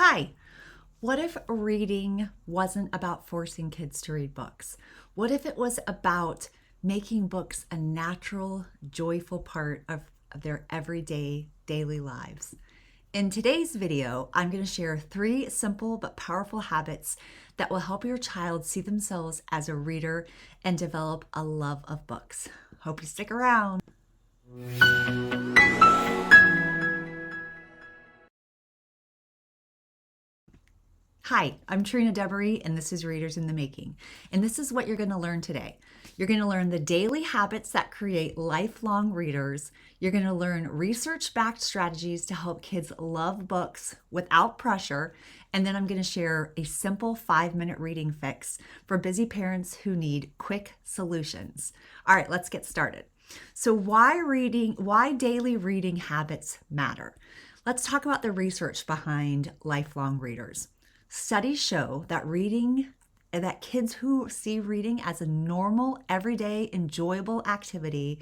Hi. What if reading wasn't about forcing kids to read books? What if it was about making books a natural, joyful part of their everyday, daily lives? In today's video, I'm going to share 3 simple but powerful habits that will help your child see themselves as a reader and develop a love of books. Hope you stick around. Hi, I'm Trina Debery, and this is Readers in the Making. And this is what you're going to learn today. You're going to learn the daily habits that create lifelong readers. You're going to learn research-backed strategies to help kids love books without pressure. And then I'm going to share a simple 5-minute reading fix for busy parents who need quick solutions. All right, let's get started. So why daily reading habits matter? Let's talk about the research behind lifelong readers. Studies show that kids who see reading as a normal, everyday, enjoyable activity,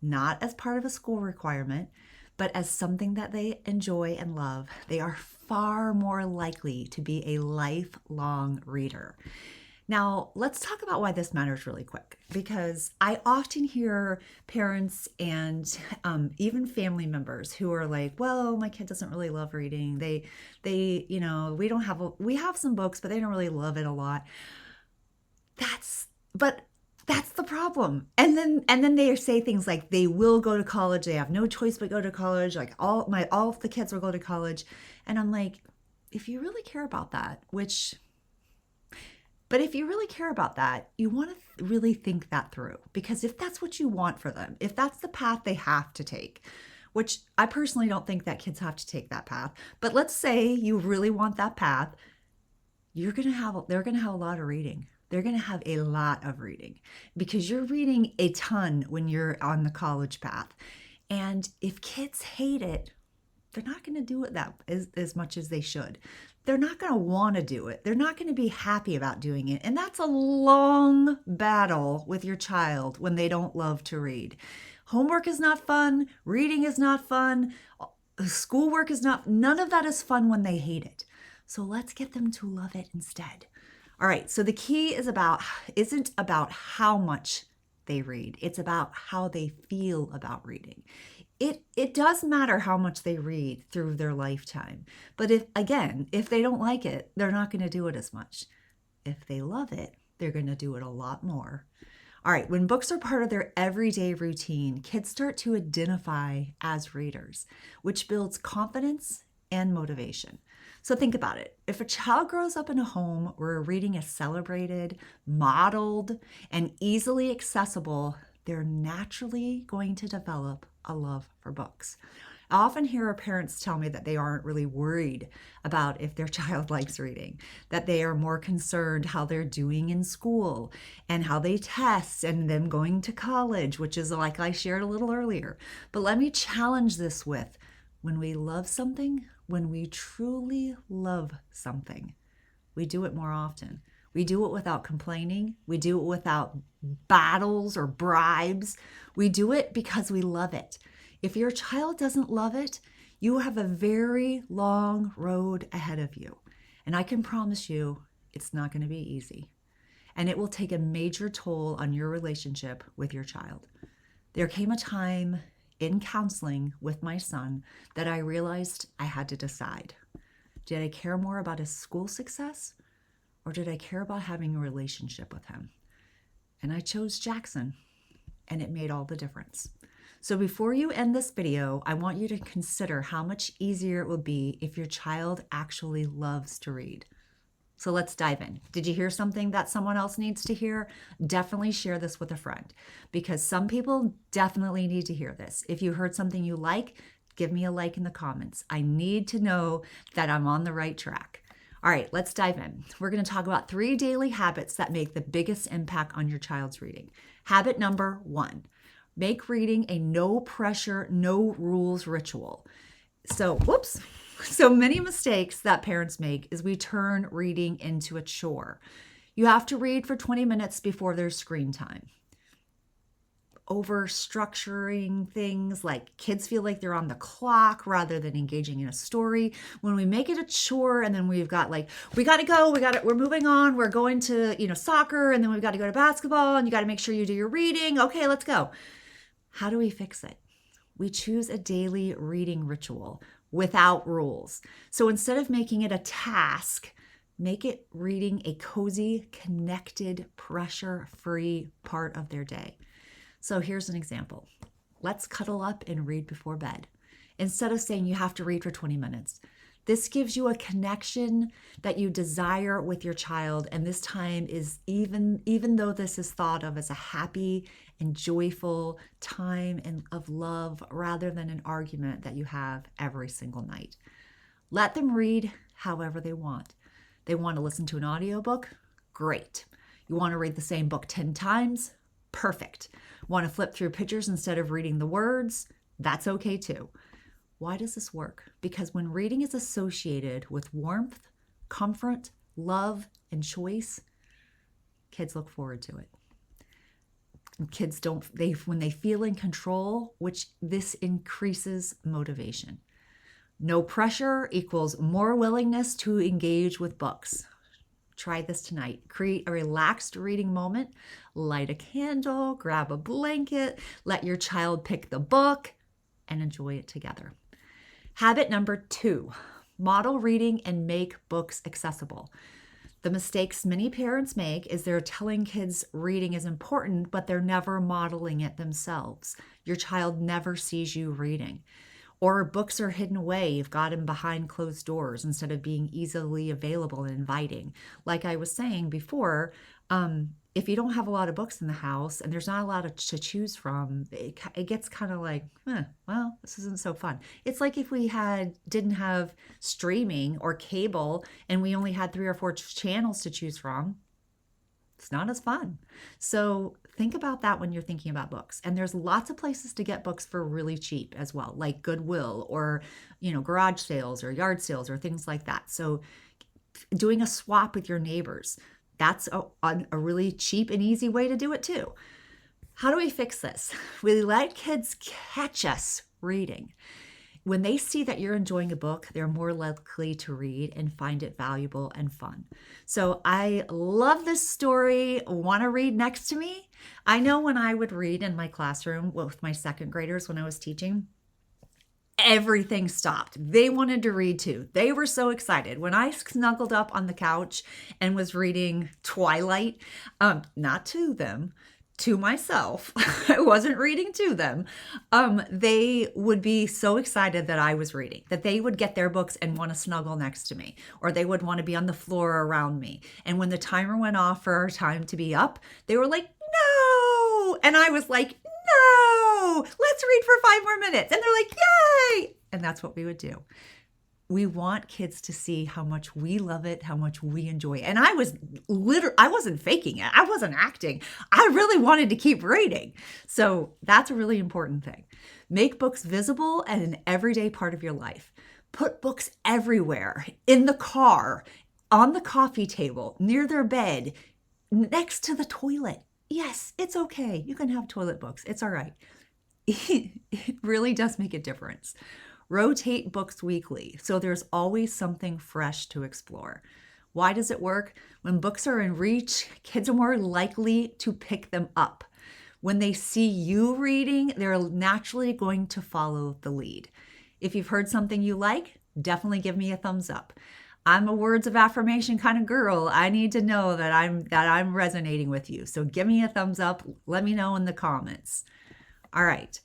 not as part of a school requirement, but as something that they enjoy and love, they are far more likely to be a lifelong reader. Now, let's talk about why this matters really quick, because I often hear parents and even family members who are like, well, my kid doesn't really love reading. We have some books, but they don't really love it a lot. That's the problem. And then they say things like they will go to college. They have no choice but go to college. Like all of the kids will go to college. And I'm like, if you really care about that, But if you really care about that, you want to really think that through, because if that's what you want for them, if that's the path they have to take, which I personally don't think that kids have to take that path, but let's say you really want that path, they're going to have a lot of reading. They're going to have a lot of reading because you're reading a ton when you're on the college path. And if kids hate it, they're not going to do it as much as they should. They're not going to want to do it. They're not going to be happy about doing it. And that's a long battle with your child when they don't love to read. Homework is not fun. Reading is not fun. Schoolwork is not, none of that is fun when they hate it. So let's get them to love it instead. All right, so the key isn't about how much they read. It's about how they feel about reading. It does matter how much they read through their lifetime. But if they don't like it, they're not going to do it as much. If they love it, they're going to do it a lot more. All right, when books are part of their everyday routine, kids start to identify as readers, which builds confidence and motivation. So think about it. If a child grows up in a home where reading is celebrated, modeled, and easily accessible, they're naturally going to develop a love for books. I often hear parents tell me that they aren't really worried about if their child likes reading, that they are more concerned how they're doing in school and how they test and them going to college, which is like I shared a little earlier. But let me challenge this with, when we love something, when we truly love something, we do it more often. We do it without complaining. We do it without battles or bribes. We do it because we love it. If your child doesn't love it, you have a very long road ahead of you. And I can promise you, it's not going to be easy. And it will take a major toll on your relationship with your child. There came a time in counseling with my son that I realized I had to decide. Did I care more about his school success, or did I care about having a relationship with him? And I chose Jackson, and it made all the difference. So before you end this video, I want you to consider how much easier it will be if your child actually loves to read. So let's dive in. Did you hear something that someone else needs to hear? Definitely share this with a friend, because some people definitely need to hear this. If you heard something you like, give me a like in the comments. I need to know that I'm on the right track. All right, let's dive in. We're going to talk about 3 daily habits that make the biggest impact on your child's reading. Habit number 1, make reading a no pressure, no rules ritual. So many mistakes that parents make is we turn reading into a chore. You have to read for 20 minutes before there's screen time. over structuring things, like kids feel like they're on the clock rather than engaging in a story. When we make it a chore and then we've got like, we got to go, we're moving on, we're going to, soccer, and then we've got to go to basketball, and you got to make sure you do your reading. Okay, let's go. How do we fix it? We choose a daily reading ritual without rules. So instead of making it a task, make it reading a cozy, connected, pressure-free part of their day. So here's an example. Let's cuddle up and read before bed. Instead of saying you have to read for 20 minutes, this gives you a connection that you desire with your child. And this time is, even though this is thought of as a happy and joyful time of love rather than an argument that you have every single night. Let them read however they want. They want to listen to an audiobook? Great. You want to read the same book 10 times? Perfect. Want to flip through pictures instead of reading the words? That's okay too. Why does this work? Because when reading is associated with warmth, comfort, love, and choice, kids look forward to it. Kids when they feel in control, which this increases motivation. No pressure equals more willingness to engage with books. Try this tonight. Create a relaxed reading moment. Light a candle, grab a blanket, let your child pick the book, and enjoy it together. Habit number 2, model reading and make books accessible. The mistakes many parents make is they're telling kids reading is important, but they're never modeling it themselves. Your child never sees you reading. Or books are hidden away. You've got them behind closed doors instead of being easily available and inviting. Like I was saying before, if you don't have a lot of books in the house and there's not a lot to choose from, it gets kind of like, well, this isn't so fun. It's like if we didn't have streaming or cable and we only had 3 or 4 channels to choose from. It's not as fun. So think about that when you're thinking about books. And there's lots of places to get books for really cheap as well, like Goodwill or, garage sales or yard sales or things like that. So doing a swap with your neighbors, that's a really cheap and easy way to do it too. How do we fix this? We let kids catch us reading. When they see that you're enjoying a book, they're more likely to read and find it valuable and fun. So I love this story. Want to read next to me? I know when I would read in my classroom with my second graders when I was teaching, everything stopped. They wanted to read too. They were so excited. When I snuggled up on the couch and was reading Twilight, not to them, to myself, I wasn't reading to them, they would be so excited that I was reading, that they would get their books and want to snuggle next to me, or they would want to be on the floor around me. And when the timer went off for our time to be up, they were like, no! And I was like, no! Let's read for 5 more minutes. And they're like, yay! And that's what we would do. We want kids to see how much we love it, how much we enjoy it. And I wasn't faking it. I wasn't acting. I really wanted to keep reading. So that's a really important thing. Make books visible and an everyday part of your life. Put books everywhere, in the car, on the coffee table, near their bed, next to the toilet. Yes, it's okay. You can have toilet books. It's all right. It really does make a difference. Rotate books weekly, so there's always something fresh to explore. Why does it work? When books are in reach, kids are more likely to pick them up. When they see you reading, they're naturally going to follow the lead. If you've heard something you like, definitely give me a thumbs up. I'm a words of affirmation kind of girl. I need to know that I'm resonating with you. So give me a thumbs up. Let me know in the comments. All right.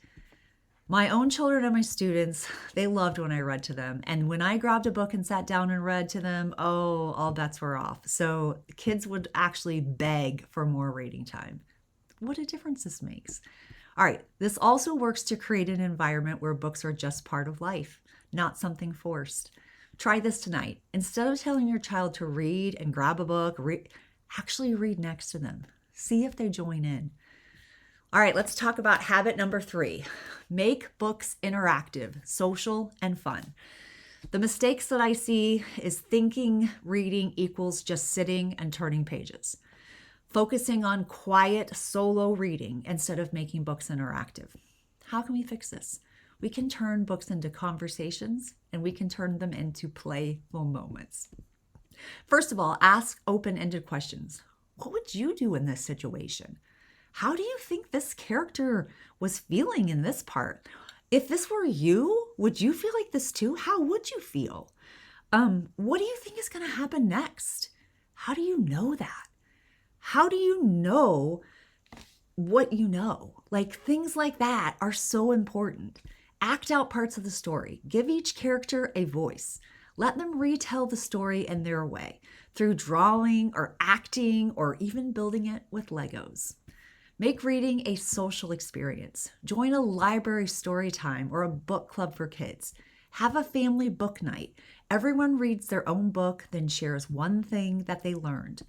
My own children and my students, they loved when I read to them. And when I grabbed a book and sat down and read to them, all bets were off. So kids would actually beg for more reading time. What a difference this makes. All right, this also works to create an environment where books are just part of life, not something forced. Try this tonight. Instead of telling your child to read and grab a book, actually read next to them. See if they join in. All right, let's talk about habit number 3. Make books interactive, social, and fun. The mistakes that I see is thinking reading equals just sitting and turning pages. focusing on quiet solo reading instead of making books interactive. How can we fix this? We can turn books into conversations and we can turn them into playful moments. First of all, ask open-ended questions. What would you do in this situation? How do you think this character was feeling in this part? If this were you, would you feel like this too? How would you feel? What do you think is going to happen next? How do you know that? How do you know what you know? Like, things like that are so important. Act out parts of the story. Give each character a voice. Let them retell the story in their way through drawing or acting or even building it with Legos. Make reading a social experience. Join a library story time or a book club for kids. Have a family book night. Everyone reads their own book, then shares one thing that they learned.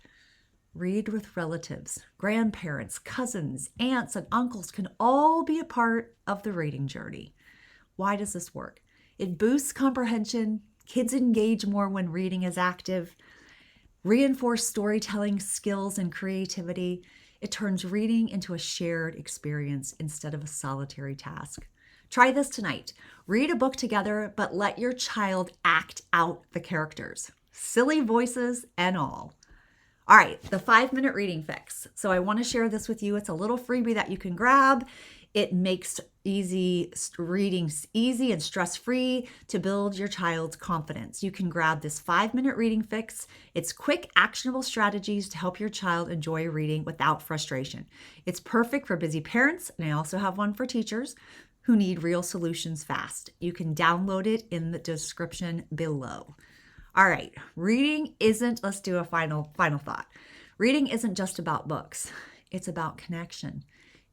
Read with relatives, grandparents, cousins, aunts, and uncles can all be a part of the reading journey. Why does this work? It boosts comprehension. Kids engage more when reading is active. Reinforce storytelling skills and creativity. It turns reading into a shared experience instead of a solitary task. Try this tonight. Read a book together, but let your child act out the characters, silly voices and all. All right, the 5-minute reading fix. So I want to share this with you. It's a little freebie that you can grab. It makes reading easy and stress-free to build your child's confidence. You can grab this 5-minute reading fix. It's quick, actionable strategies to help your child enjoy reading without frustration. It's perfect for busy parents, and I also have one for teachers who need real solutions fast. You can download it in the description below. All right, reading isn't, let's do a final thought. Reading isn't just about books. It's about connection.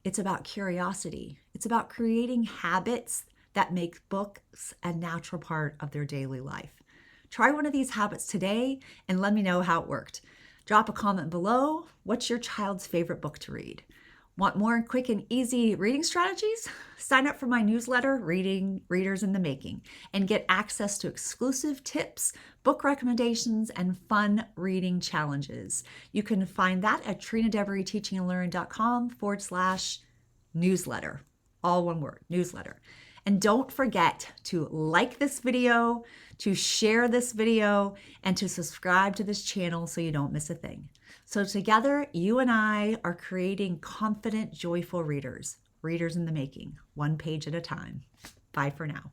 It's about curiosity. It's about creating habits that make books a natural part of their daily life. Try one of these habits today and let me know how it worked. Drop a comment below. What's your child's favorite book to read? Want more quick and easy reading strategies? Sign up for my newsletter, Readers in the Making, and get access to exclusive tips, book recommendations, and fun reading challenges. You can find that at trinadeveryteachingandlearning.com/newsletter. All one word, newsletter. And don't forget to like this video, to share this video, and to subscribe to this channel so you don't miss a thing. So together, you and I are creating confident, joyful readers. Readers in the Making, one page at a time. Bye for now.